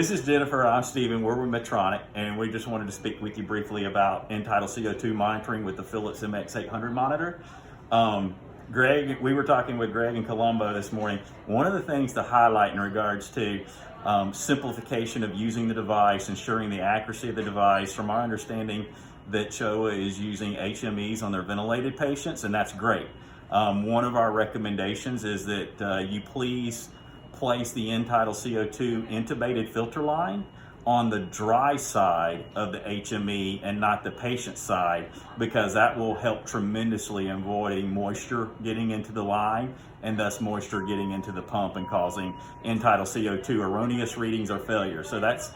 This is Jennifer. I'm Steven. We're with Medtronic, and we just wanted to speak with you briefly about end-tidal CO2 monitoring with the Philips MX800 monitor. Greg, we were talking with Greg in Colombo this morning. One of the things to highlight in regards to simplification of using the device, ensuring the accuracy of the device, from our understanding that CHOA is using HMEs on their ventilated patients, and that's great. One of our recommendations is that you please place the end-tidal CO2 intubated filter line on the dry side of the HME and not the patient side, because that will help tremendously in avoiding moisture getting into the line and thus moisture getting into the pump and causing end-tidal CO2 erroneous readings or failure. So that's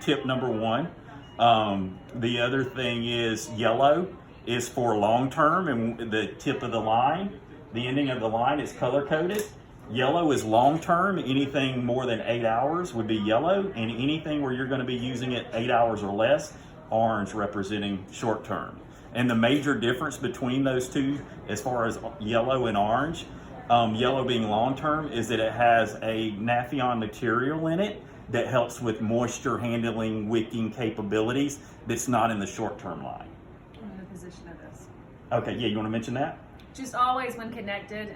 tip number one. The other thing is yellow is for long-term, and the tip of the line, the ending of the line is color-coded. Yellow is long-term. Anything more than 8 hours would be yellow, and anything where you're going to be using it 8 hours or less, orange representing short-term. And the major difference between those two, as far as yellow and orange, yellow being long-term, is that it has a Nafion material in it that helps with moisture handling, wicking capabilities that's not in the short-term line. In the position of this. Okay, yeah, you want to mention that? Just always, when connected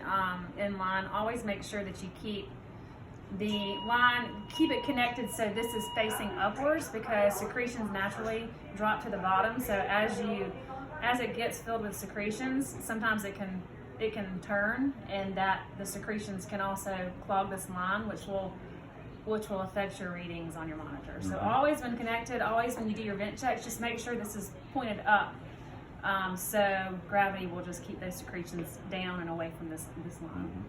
in line, always make sure that you keep the line, keep it connected so this is facing upwards, because secretions naturally drop to the bottom. So as it gets filled with secretions, sometimes it can turn, and that the secretions can also clog this line, which will affect your readings on your monitor. So always when connected, always when you do your vent checks, just make sure this is pointed up. So gravity will just keep those secretions down and away from this line.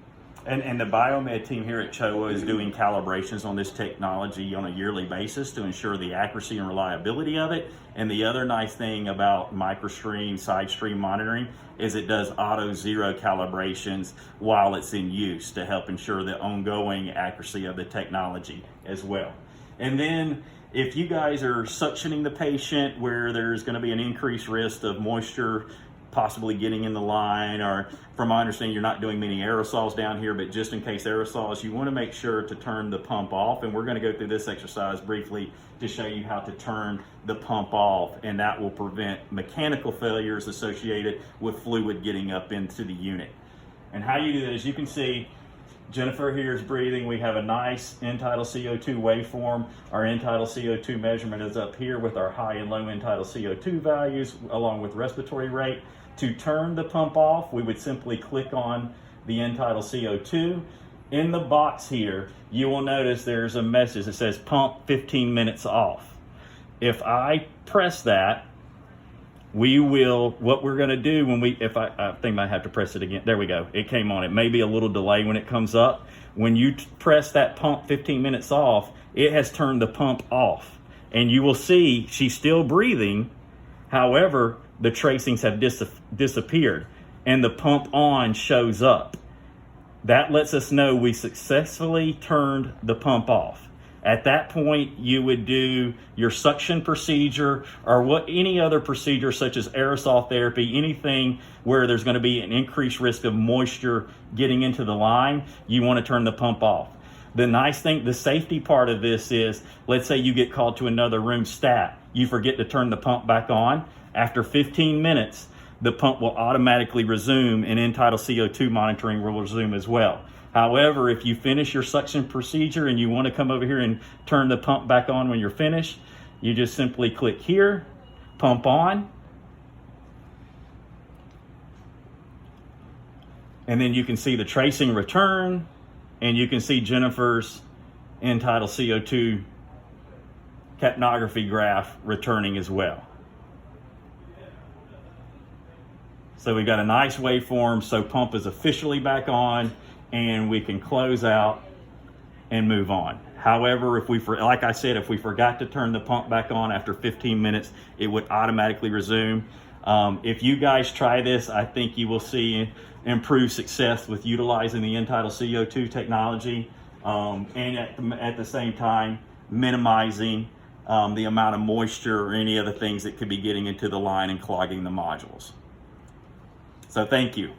And the biomed team here at CHOA is doing calibrations on this technology on a yearly basis to ensure the accuracy and reliability of it. And the other nice thing about microstream, side stream monitoring is it does auto zero calibrations while it's in use to help ensure the ongoing accuracy of the technology as well. And then if you guys are suctioning the patient where there's going to be an increased risk of moisture possibly getting in the line, or from my understanding you're not doing many aerosols down here, but just in case aerosols, you want to make sure to turn the pump off. And we're going to go through this exercise briefly to show you how to turn the pump off, and that will prevent mechanical failures associated with fluid getting up into the unit. And how you do that, as you can see, Jennifer here is breathing. We have a nice end-tidal CO2 waveform. Our end-tidal CO2 measurement is up here with our high and low end-tidal CO2 values along with respiratory rate. To turn the pump off, we would simply click on the end-tidal CO2. In the box here, you will notice there's a message that says pump 15 minutes off. If I press that, what we're going to do when I think I might have to press it again. There we go. It came on. It may be a little delay when it comes up. When you press that pump 15 minutes off, it has turned the pump off. And you will see she's still breathing. However, the tracings have disappeared and the pump on shows up. That lets us know we successfully turned the pump off. At that point, you would do your suction procedure or any other procedure such as aerosol therapy, anything where there's going to be an increased risk of moisture getting into the line, you want to turn the pump off. The nice thing, the safety part of this is, let's say you get called to another room stat, you forget to turn the pump back on. After 15 minutes, the pump will automatically resume, and end-tidal CO2 monitoring will resume as well. However, if you finish your suction procedure and you want to come over here and turn the pump back on when you're finished, you just simply click here, pump on, and then you can see the tracing return, and you can see Jennifer's end-tidal CO2 capnography graph returning as well. So we've got a nice waveform, so pump is officially back on, and we can close out and move on. However, like I said, if we forgot to turn the pump back on after 15 minutes, it would automatically resume. If you guys try this, I think you will see improved success with utilizing the end-tidal CO2 technology, and at the same time, minimizing the amount of moisture or any other things that could be getting into the line and clogging the modules. So thank you.